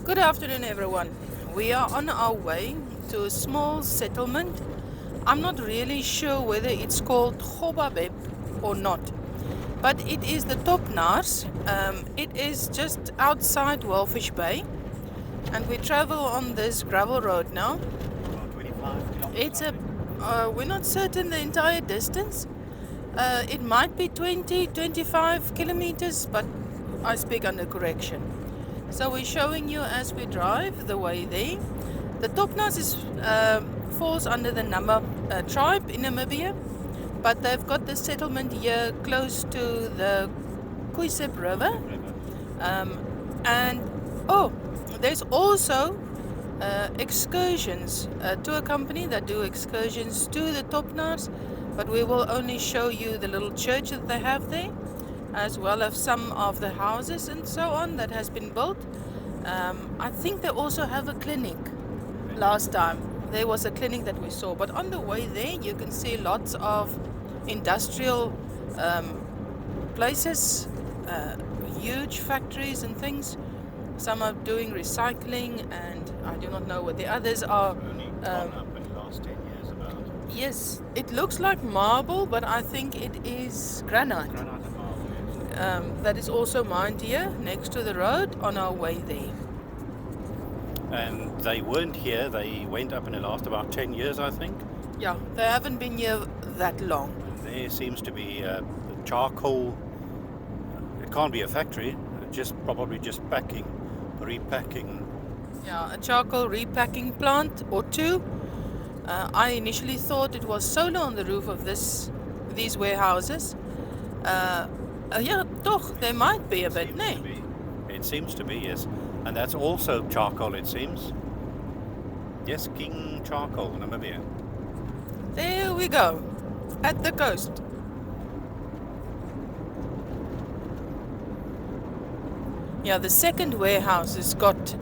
Good afternoon, everyone. We are on our way to a small settlement. I'm not really sure whether it's called Gobabeb or not, but it is the Topnaars. It is just outside Walvis Bay, and we travel on this gravel road now. About 25 It's kilometers, a I think. we're not certain the entire distance. It might be 20, 25 kilometers, but I speak under correction. So we're showing you as we drive the way there. The Topnaars falls under the Nama tribe in Namibia, but they've got the settlement here close to the Kuisep River. Sip River. Um, and oh, there's also excursions, a tour company that do excursions to the Topnaars, but we will only show you the little church that they have there, as well as some of the houses and so on that has been built. I think they also have a clinic. Last time there was a clinic that we saw, but on the way there you can see lots of industrial places, huge factories and things. Some are doing recycling, and I do not know what the others are. Only gone up in the last 10 years about. Yes, it looks like marble, but I think it is granite. Granite and marble, yes. That is also mined here next to the road on our way there. And they weren't here, they went up in the last about 10 years, I think. Yeah, they haven't been here that long. And there seems to be charcoal. It can't be a factory, probably just repacking. Yeah, a charcoal repacking plant or two. I initially thought it was solar on the roof of these warehouses. Yeah, toch, there might be a bit, Seems to ne? be. It seems to be, yes. And that's also charcoal, it seems. Yes, King Charcoal, Namibia. There we go, at the coast. Yeah, the second warehouse has got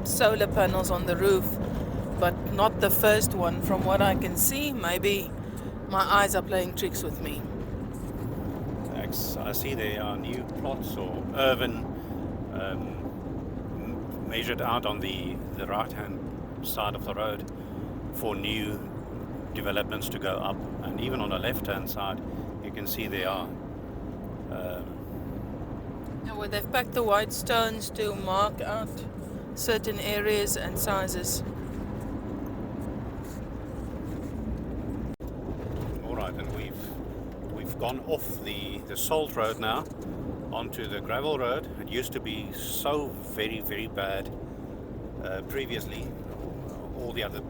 solar panels on the roof, but not the first one from what I can see. Maybe my eyes are playing tricks with me. I see there are new plots or urban measured out on the right hand side of the road for new developments to go up, and even on the left hand side you can see there are Where they've packed the white stones to mark out certain areas and sizes. alright, and we've gone off the salt road now onto the gravel road. It used to be so very, very bad previously. All the other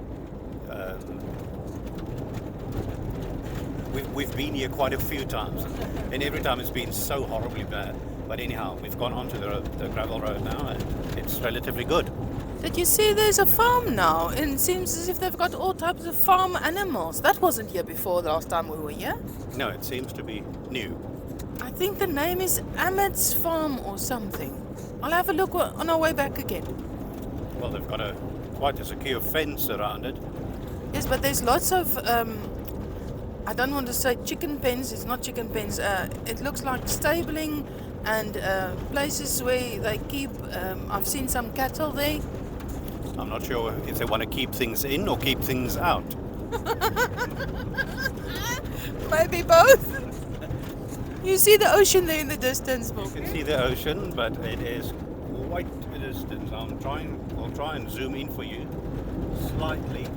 we've been here quite a few times, and every time it's been so horribly bad. But anyhow, we've gone onto the gravel road now, and it's relatively good. Did you see there's a farm now? And it seems as if they've got all types of farm animals. That wasn't here before the last time we were here. No, it seems to be new. I think the name is Ahmed's Farm or something. I'll have a look on our way back again. Well, they've got quite a secure fence around it. Yes, but there's lots of, I don't want to say chicken pens, it's not chicken pens. It looks like stabling and places where they keep, I've seen some cattle there. I'm not sure if they want to keep things in or keep things out. Maybe both. You see the ocean there in the distance, You can see the ocean, but it is quite a distance. I'll try and zoom in for you slightly.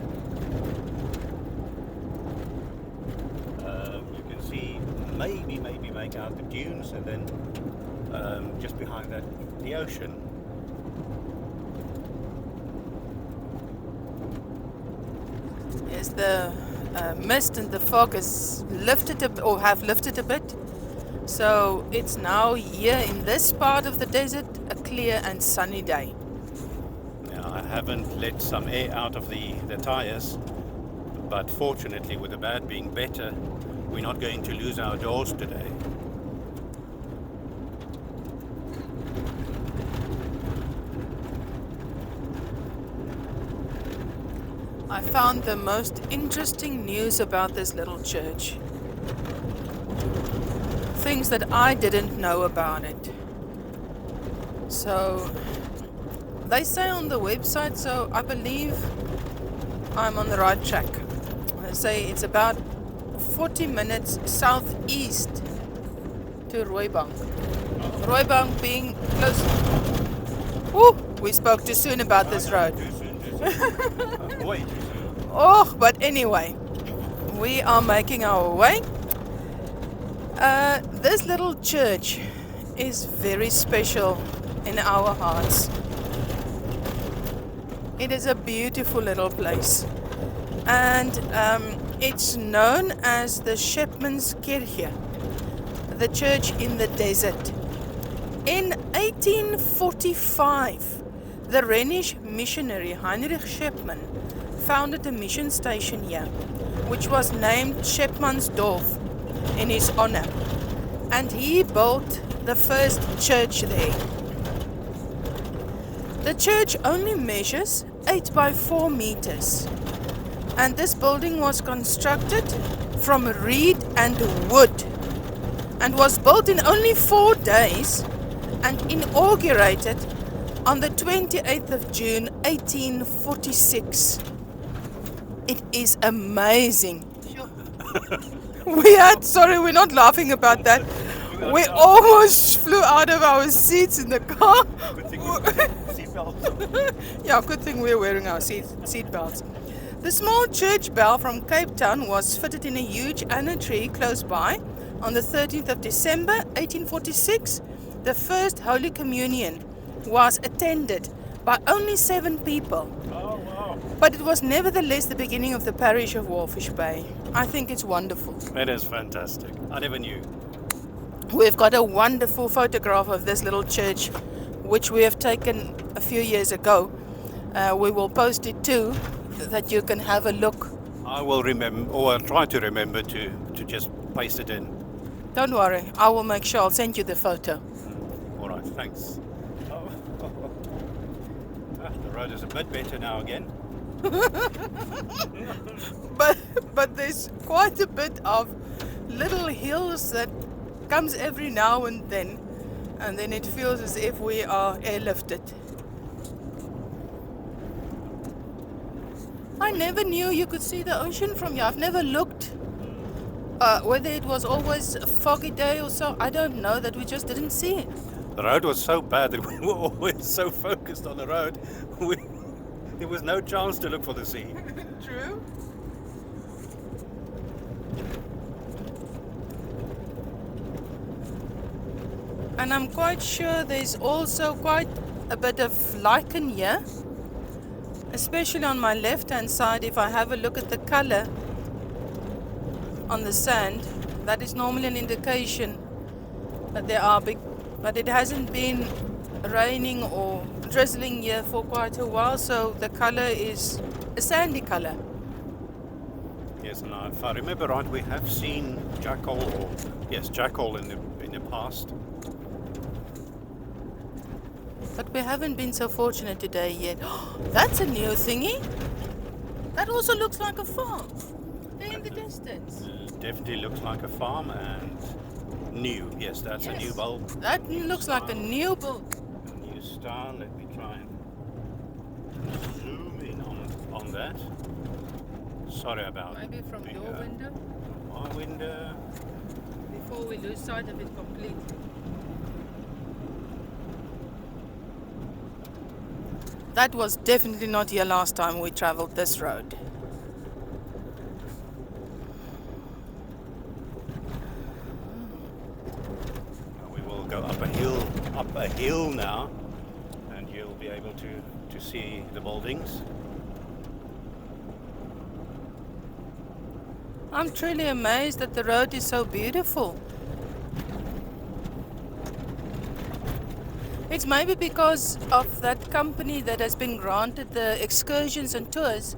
You can see maybe make out the dunes, and then just behind that the ocean. Yes, the mist and the fog has lifted or have lifted a bit. So it's now here in this part of the desert a clear and sunny day. Now, I haven't let some air out of the tires, but fortunately, with the bad being better, we're not going to lose our doors today. I found the most interesting news about this little church. Things that I didn't know about it. So they say on the website, so I believe I'm on the right track. They say it's about 40 minutes southeast to Rooibank. Rooibank being close. Oh, we spoke too soon about this road. Wait. Oh, but anyway, we are making our way. This little church is very special in our hearts. It is a beautiful little place, and it's known as the Scheepmanskirche, the church in the desert. In 1845, the Rhenish missionary Heinrich Scheepman founded a mission station here, which was named Scheepmansdorp in his honor, and he built the first church there. The church only measures 8 by 4 meters, and this building was constructed from reed and wood and was built in only 4 days and inaugurated on the 28th of June 1846. It is amazing. Sorry, we're not laughing about that. We almost flew out of our seats in the car. Good thing seatbelts. Yeah, good thing we're wearing our seat belts. The small church bell from Cape Town was fitted in a huge anna tree close by on the 13th of December 1846. The first Holy Communion was attended by only 7 people. Oh, wow. But it was nevertheless the beginning of the parish of Walvis Bay. I think it's wonderful. It is fantastic. I never knew. We've got a wonderful photograph of this little church, which we have taken a few years ago. We will post it too, that you can have a look. I will remember, or I'll try to remember to just paste it in. Don't worry, I will make sure I'll send you the photo. All right, thanks. Oh. The road is a bit better now again. But there's quite a bit of little hills that comes every now and then it feels as if we are airlifted. I never knew you could see the ocean from here. I've never looked. Whether it was always a foggy day or so, I don't know, that we just didn't see it. The road was so bad that we were always so focused on the road, there was no chance to look for the sea. True. And I'm quite sure there's also quite a bit of lichen here, especially on my left hand side. If I have a look at the color on the sand, that is normally an indication that there are big, but it hasn't been raining or drizzling here for quite a while, so the color is a sandy color. Yes, and if I remember right, we have seen jackal in the past. But we haven't been so fortunate today yet. That's a new thingy. That also looks like a farm. There in the distance. Definitely looks like a farm and new. Yes, that's a new bulb. That looks like a new bulb. A new star. Let me try and zoom in on that. Sorry about Maybe from your window. My window. Before we lose sight of it completely. That was definitely not here last time we traveled this road. We will go up a hill now, and you'll be able to see the buildings. I'm truly amazed that the road is so beautiful. It's maybe because of that company that has been granted the excursions and tours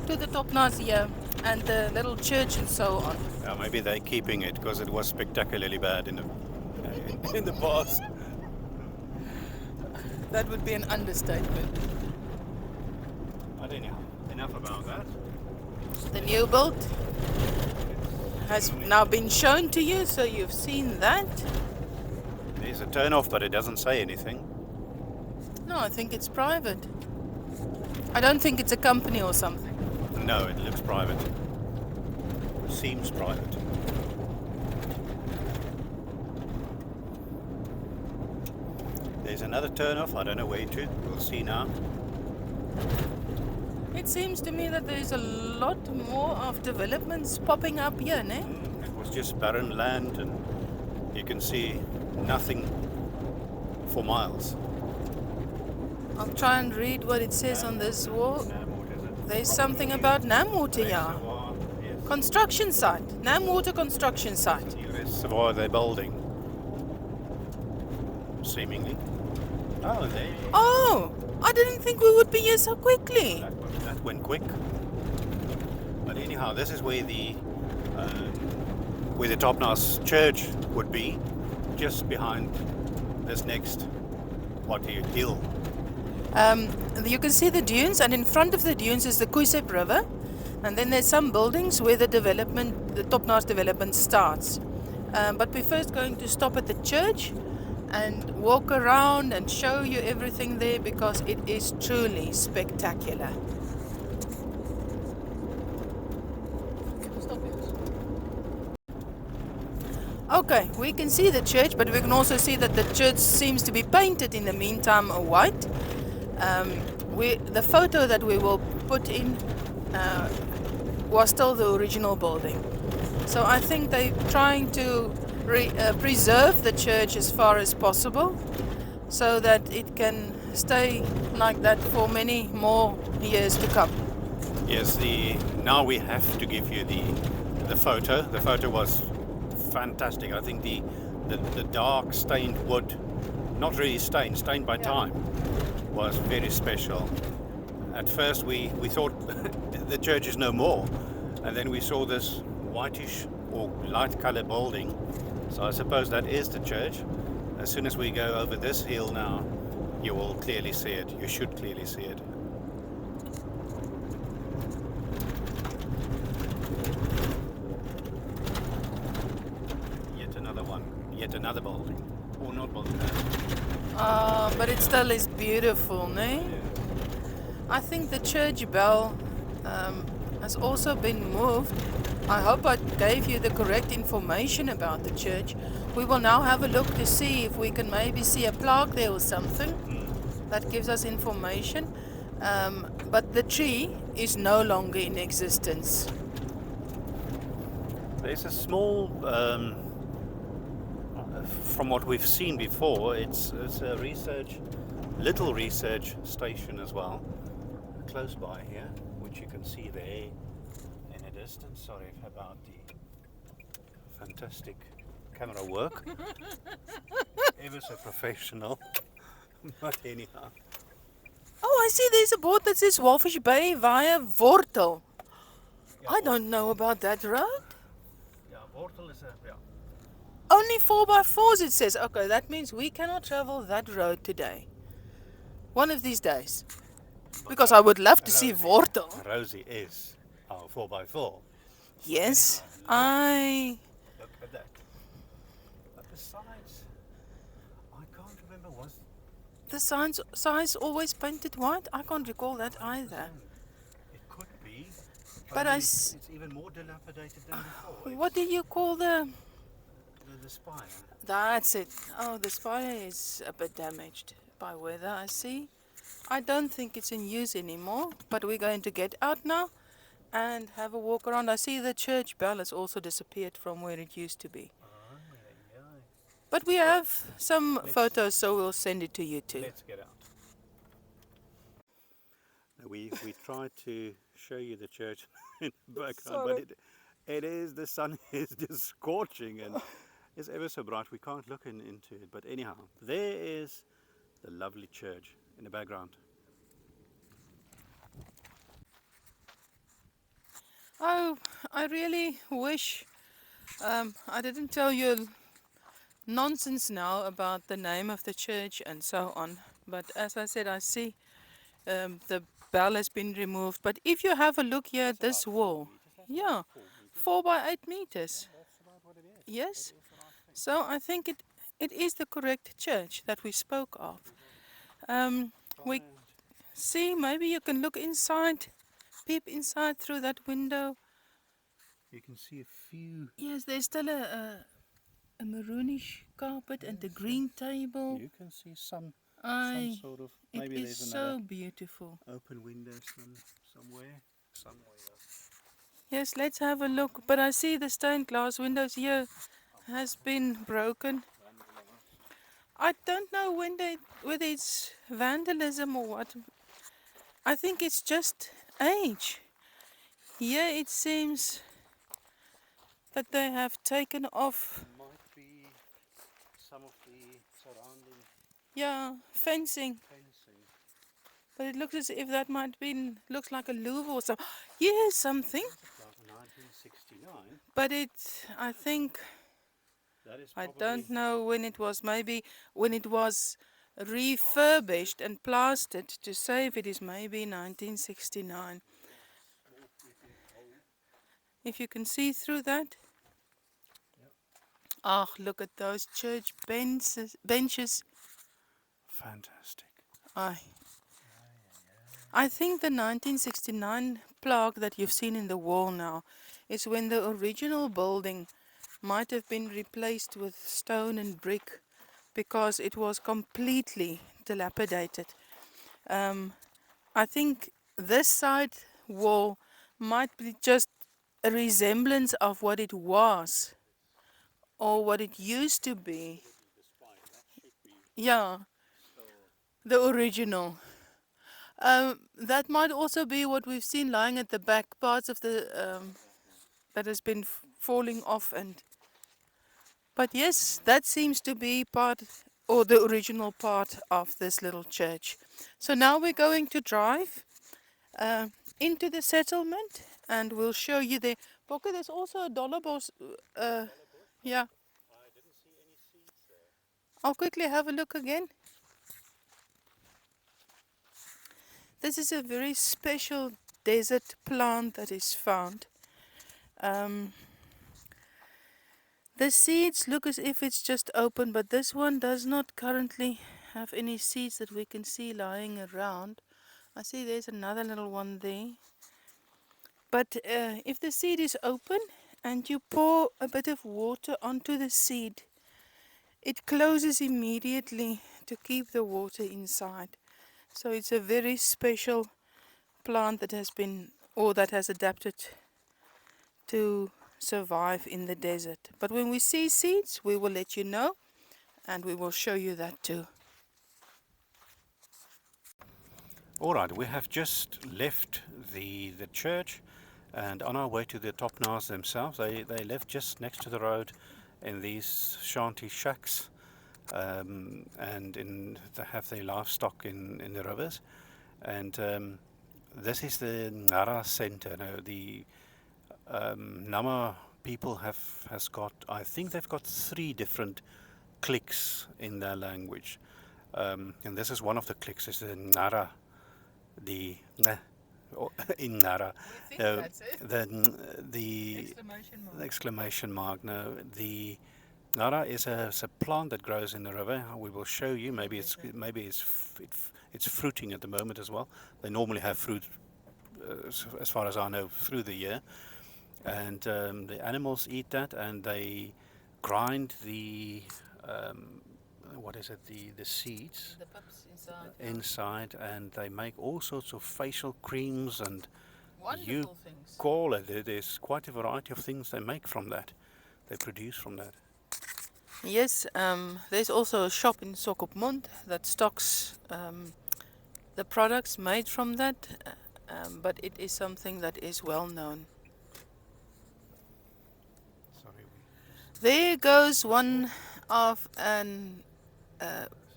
to the Topnaars here and the little church and so on. Yeah, maybe they're keeping it because it was spectacularly bad in the past. That would be an understatement. But anyhow, enough about that. The new build has now been shown to you, so you've seen that. There's a turn off, but it doesn't say anything. No, I think it's private. I don't think it's a company or something. No, it looks private. Seems private. There's another turn-off. I don't know where to. We'll see now. It seems to me that there's a lot more of developments popping up here, ne? It was just barren land, and you can see nothing for miles. I'll try and read what it says on this wall. There's something about Namwater, yeah. Construction site. Namwater construction site. New reservoir they're building. Seemingly. Oh, there. Oh, I didn't think we would be here so quickly. That went quick. But anyhow, this is where the Topnaars church would be, just behind this next hill. You can see the dunes, and in front of the dunes is the Kuisep River, and then there's some buildings where the Topnaars development starts. But we're first going to stop at the church and walk around and show you everything there, because it is truly spectacular. Okay, we can see the church, but we can also see that the church seems to be painted in the meantime white. The photo that we will put in was still the original building. So I think they're trying to preserve the church as far as possible, so that it can stay like that for many more years to come. Yes, now we have to give you the photo. The photo was fantastic. I think the dark stained wood, not really stained by time, was very special. At first we thought the church is no more, and then we saw this whitish or light color building, so I suppose that is the church. As soon as we go over this hill now, you will clearly see it. You should clearly see it. Yet another building, or not building. But it still is beautiful, ne? I think the church bell has also been moved. I hope I gave you the correct information about the church. We will now have a look to see if we can maybe see a plaque there or something that gives us information. But the tree is no longer in existence. There's a small, from what we've seen before, it's a little research station as well, close by here, which you can see there in a distance. Sorry about the fantastic camera work. Ever so professional, but anyhow. Oh, I see there's a board that says Walvis Bay via Wortel. I don't know about that road. Yeah, Wortel is Only 4x4s it says. Okay, that means we cannot travel that road today. One of these days. Because I would love to see Wortel. Rosie is our 4x4. Yes, Look at that. But the sides, I can't remember, was the sides always painted white? I can't recall that either. it could be, But it's even more dilapidated than before. what do you call the spire. That's it. Oh, the spire is a bit damaged by weather, I see. I don't think it's in use anymore, but we're going to get out now and have a walk around. I see the church bell has also disappeared from where it used to be. But we have some photos, so we'll send it to you too. Let's get out. We tried to show you the church in the background, but the sun is just scorching and it's ever so bright. We can't look into it. But anyhow, there is the lovely church in the background. Oh, I really wish I didn't tell you nonsense now about the name of the church and so on. But as I said, I see the bell has been removed. But if you have a look here at this wall, yeah, 4 by 8 meters. Yes, so I think it is the correct church that we spoke of. We see, maybe you can look inside, peep inside through that window. You can see a few. Yes, there's still a maroonish carpet and a green table. You can see some Aye, sort of. it Maybe is there's another so beautiful. open window somewhere. Yes, let's have a look. But I see the stained glass windows here has been broken. I don't know whether it's vandalism or what. I think it's just age. Here it seems that they have taken off, Might be some of the surrounding yeah, fencing. fencing. But it looks as if that might be, looks like a louver or something. Here's something. About 1969. But I think, That is I probably. don't know when it was, maybe when it was refurbished and plastered to say if it is maybe 1969. If you can see through that. Yep. Oh, look at those church benches. Fantastic. I think the 1969 plaque that you've seen in the wall now is when the original building might have been replaced with stone and brick because it was completely dilapidated. I think this side wall might be just a resemblance of what it was or what it used to be. Yeah, the original. That might also be what we've seen lying at the back, parts of the that has been falling off. But yes, that seems to be part or the original part of this little church. So now we're going to drive uh, into the settlement, and we'll show you there. Bokke, there's also a dollar boss. Yeah, I didn't see any seeds there. I'll quickly have a look again. This is a very special desert plant that is found. The seeds look as if it's just open, but this one does not currently have any seeds that we can see lying around. I see there's another little one there. But if the seed is open and you pour a bit of water onto the seed, it closes immediately to keep the water inside. So it's a very special plant that has been, or that has adapted to survive in the desert. But when we see seeds, we will let you know, and we will show you that too. All right, we have just left the church and on our way to the Topnaars themselves. They live just next to the road in these shanty shacks, and they have their livestock in the rivers. And this is the Ngara Center. Now, the Nama people has got, I think they've got 3 different cliques in their language. And this is one of the cliques, is the Ngara. The in Nara, the exclamation mark. No, the Nara is a plant that grows in the river. We will show you. Maybe it's fruiting at the moment as well. They normally have fruit, as far as I know, through the year, and the animals eat that, and they grind the what is it? The seeds. The pups Inside, and they make all sorts of facial creams and wonderful things. call it. There's quite a variety of things they make from that. They produce from that. Yes, there's also a shop in Sokopmund that stocks the products made from that, but it is something that is well known. Sorry. There goes one of an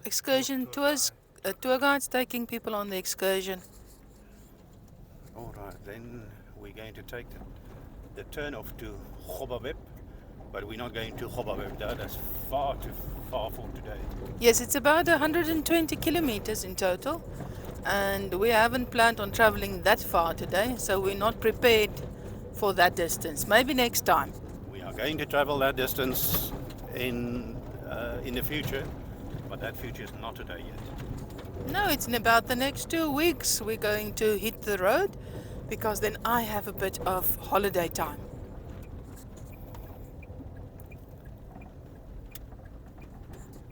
excursion tours. Tour guides taking people on the excursion. All right, then we're going to take the turn off to Gobabeb, but we're not going to Gobabeb. That's far too far for today. Yes, it's about 120 kilometers in total, and we haven't planned on traveling that far today, so we're not prepared for that distance. Maybe next time. We are going to travel that distance in the future, but that future is not today yet. No, it's in about the next 2 weeks we're going to hit the road because then I have a bit of holiday time.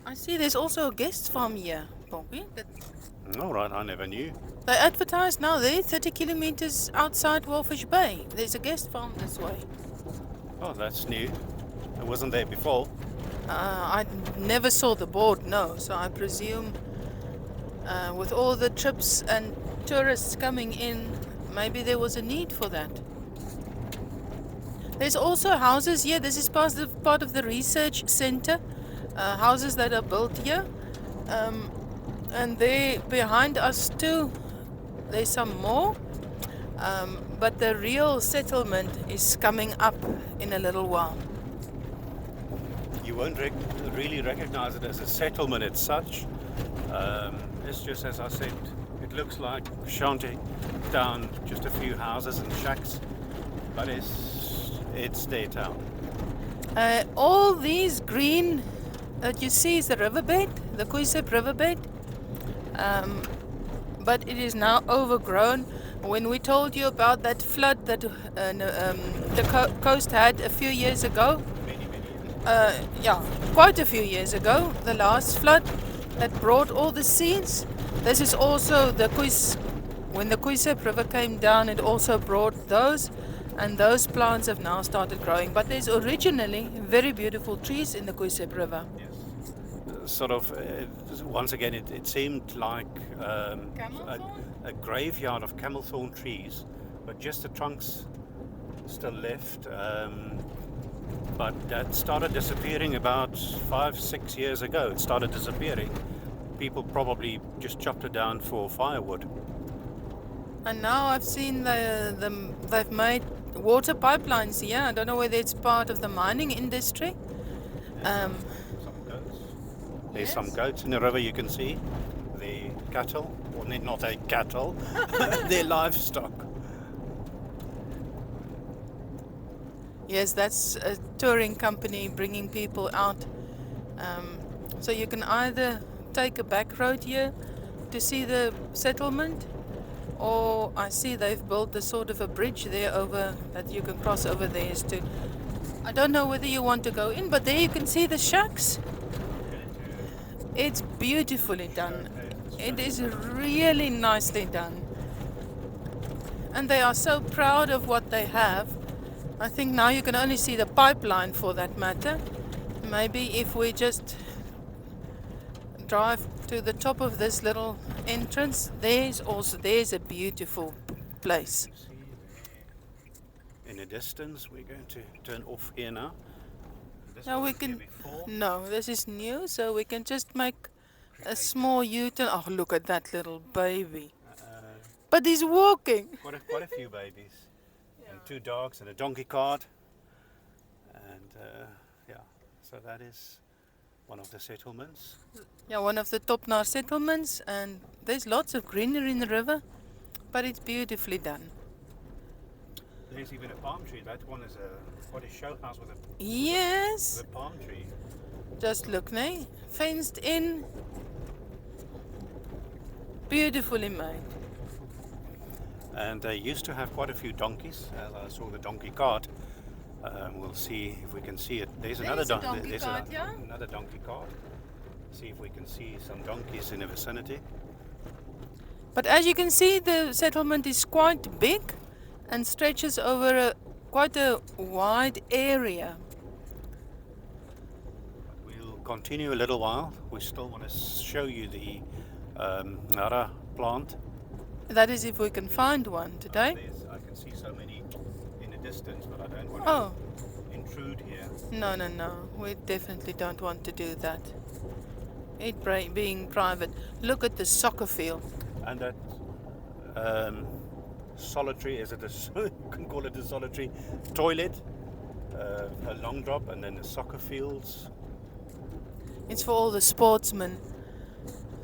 I see there's also a guest farm here, Bobby. All right, I never knew. They advertise now there, 30 kilometers outside Walvis Bay. There's a guest farm this way. Oh, that's new. It wasn't there before. I never saw the board, no, so I presume with all the trips and tourists coming in, maybe there was a need for that. There's also houses here. This is part of the research center. Houses that are built here. And there behind us too, there's some more. But the real settlement is coming up in a little while. You won't really recognize it as a settlement as such. It's just, as I said, it looks like shanty town, just a few houses and shacks, but it's their town. All these green that you see is the riverbed, the Kuisep riverbed, but it is now overgrown. When we told you about that flood that the coast had a few years ago, quite a few years ago, the last flood that brought all the seeds. This is also when the Kuisep River came down, it also brought those, and those plants have now started growing. But there's originally very beautiful trees in the Kuisep River. Yes. Sort of, once again, it seemed like a graveyard of camel thorn trees, but just the trunks still left. But that started disappearing about 5-6 years ago. It started disappearing. People probably just chopped it down for firewood. And now I've seen they've made water pipelines here. I don't know whether it's part of the mining industry. Some goats. There's some goats in the river, you can see. The cattle, well, not a cattle, they're livestock. Yes, that's a touring company bringing people out. So you can either take a back road here to see the settlement, or I see they've built a sort of a bridge there over that you can cross over there. I don't know whether you want to go in, but there you can see the shacks. It's beautifully done. It is really nicely done. And they are so proud of what they have. I think now you can only see the pipeline for that matter. Maybe if we just drive to the top of this little entrance, there's a beautiful place. In the distance, we're going to turn off here now. Now we can. No, this is new, so we can just make a small U-turn. Oh, look at that little baby! But he's walking. Quite a few babies. And 2 dogs and a donkey cart, and so that is one of the settlements. Yeah, one of the Topnaars settlements, and there's lots of greenery in the river, but it's beautifully done. There's even a palm tree. That one is quite a show house with Yes. a palm tree. Just look, ne? Fenced in, beautifully made. And they used to have quite a few donkeys, as I saw the donkey cart. We'll see if we can see it. There's another donkey cart. Another donkey cart. See if we can see some donkeys in the vicinity. But as you can see, the settlement is quite big and stretches over quite a wide area. We'll continue a little while. We still want to show you the Nara plant. That is if we can find one today. I can see so many in the distance, but I don't want to intrude here. No. We definitely don't want to do that. It being private. Look at the soccer field. And that solitary, you can call it a solitary toilet, a long drop, and then the soccer fields. It's for all the sportsmen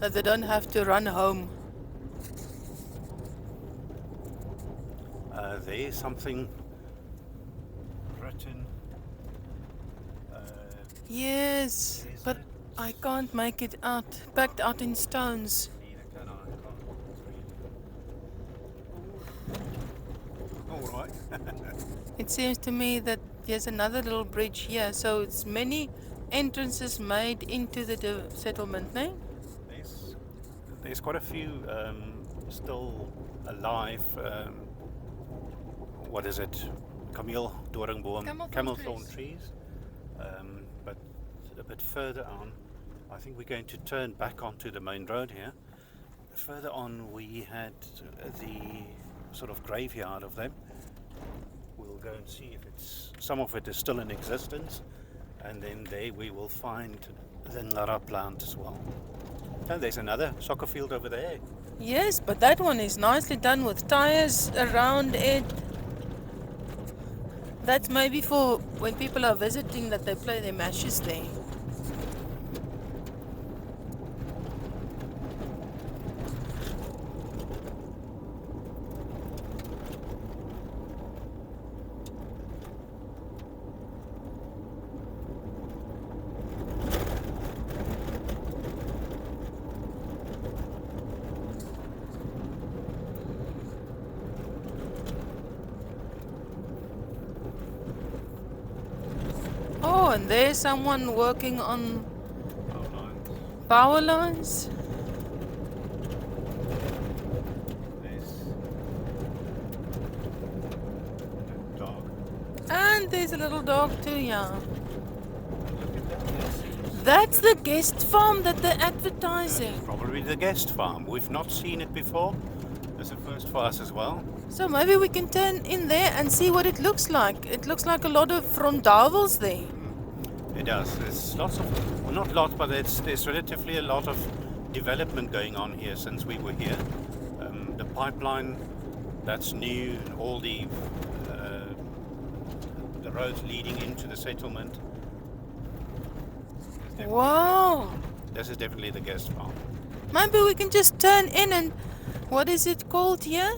that they don't have to run home. There's something written. Yes, but I can't make it out. Backed out in stones. It seems to me that there's another little bridge here, so it's many entrances made into the settlement, no? There's, there's quite a few still alive. What is it? Cameel, doringboom, camel thorn trees. But a bit further on, I think we're going to turn back onto the main road here. Further on, we had the sort of graveyard of them. We'll go and see if some of it is still in existence, and then there we will find the Ngara plant as well. And there's another soccer field over there. Yes, but that one is nicely done with tires around it. That's maybe for when people are visiting that they play their matches there. Oh, and there's someone working on power lines. There's a dog. And there's a little dog too, yeah. Look at that. That's the guest farm that they're advertising. That's probably the guest farm. We've not seen it before. It's a first for us as well. So maybe we can turn in there and see what it looks like. It looks like a lot of rondavels there. It does. There's lots of, well, not lots, but there's relatively a lot of development going on here since we were here. The pipeline, that's new, and all the roads leading into the settlement. Wow. This is definitely the guest farm. Maybe we can just turn in and what is it called here?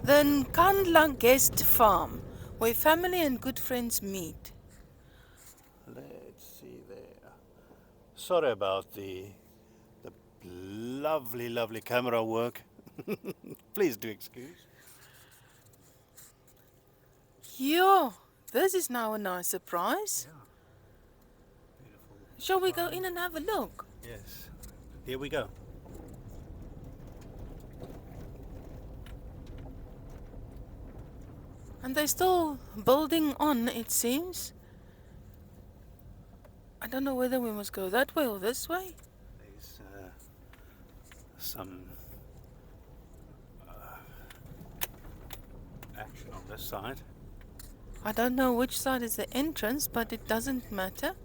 The Nkandla Guest Farm, where family and good friends meet. Let's see there. Sorry about the lovely, lovely camera work. Please do excuse. Yo, this is now a nice surprise. Yeah. Beautiful. Shall we go in and have a look? Yes. Here we go. And they're still building on, it seems. I don't know whether we must go that way or this way. There's some action on this side. I don't know which side is the entrance, but it doesn't matter.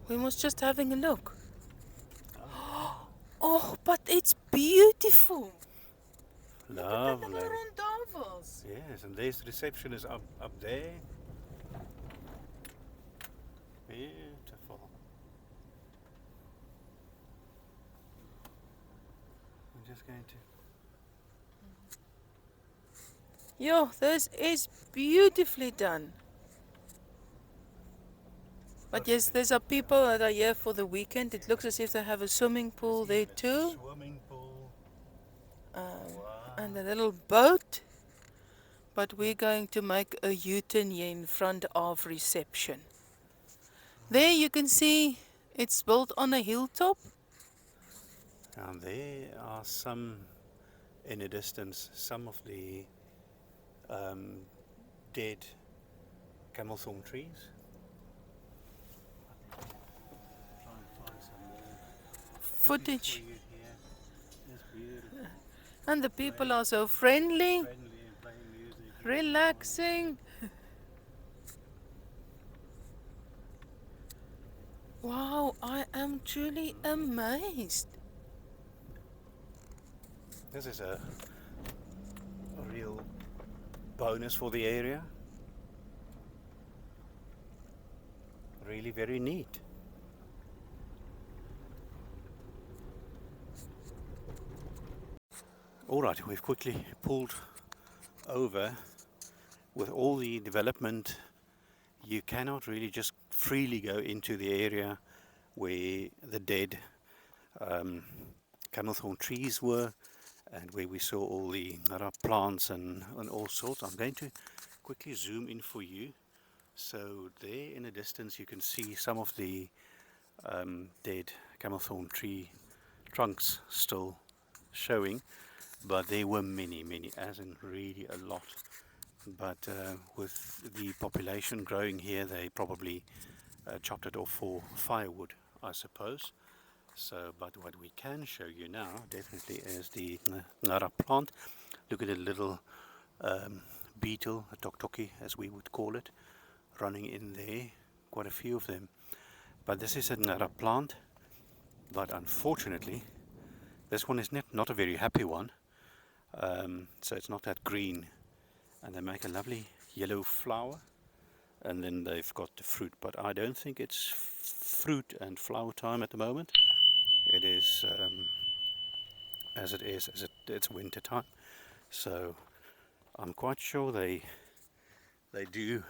We must just having a look. Oh, but it's beautiful. Lovely. Look at the little rondavels. Yes, and there's the reception is up there. Beautiful. I'm just going to. Yo, this is beautifully done. But yes, there's people that are here for the weekend. It looks as if they have a swimming pool there too. Swimming pool. And a little boat. But we're going to make a U-turn here in front of reception. There you can see it's built on a hilltop. And there are some, in the distance, some of the dead camel thorn trees. Try and find some more Footage. for you here. It's beautiful. And the people are so friendly, Friendly and playing music. relaxing. Wow, I am truly amazed. This is a real bonus for the area. Really very neat. Alright, we've quickly pulled over. With all the development, you cannot really just freely go into the area where the dead camel thorn trees were and where we saw all the plants and all sorts. I'm going to quickly zoom in for you. So there in the distance you can see some of the dead camelthorn tree trunks still showing, but there were many, as in really a lot. But with the population growing here, they probably chopped it off for firewood, I suppose. So, but what we can show you now definitely is the Ngara plant. Look at the little beetle, a toktoki as we would call it, running in there. Quite a few of them. But this is a Ngara plant, but unfortunately this one is not a very happy one. So it's not that green, and they make a lovely yellow flower, and then they've got the fruit, but I don't think it's fruit and flower time at the moment. It is as it is as it's winter time, so I'm quite sure they do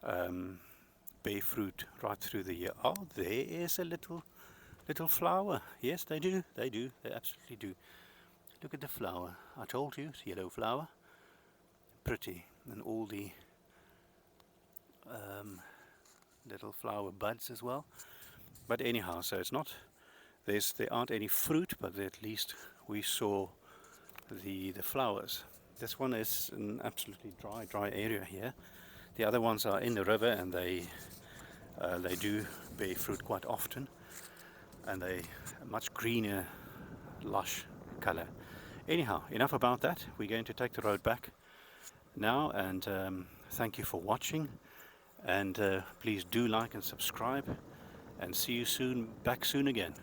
bear fruit right through the year. Oh, there is a little flower. Yes, they absolutely do. Look at the flower. I told you, it's a yellow flower. Pretty, and all the little flower buds as well. But anyhow, so it's not there aren't any fruit, but at least we saw the flowers. This one is an absolutely dry area here. The other ones are in the river, and they do bear fruit quite often, and they much greener, lush color. Anyhow, enough about that. We're going to take the road back now, and thank you for watching, and please do like and subscribe, and see you soon, back soon again.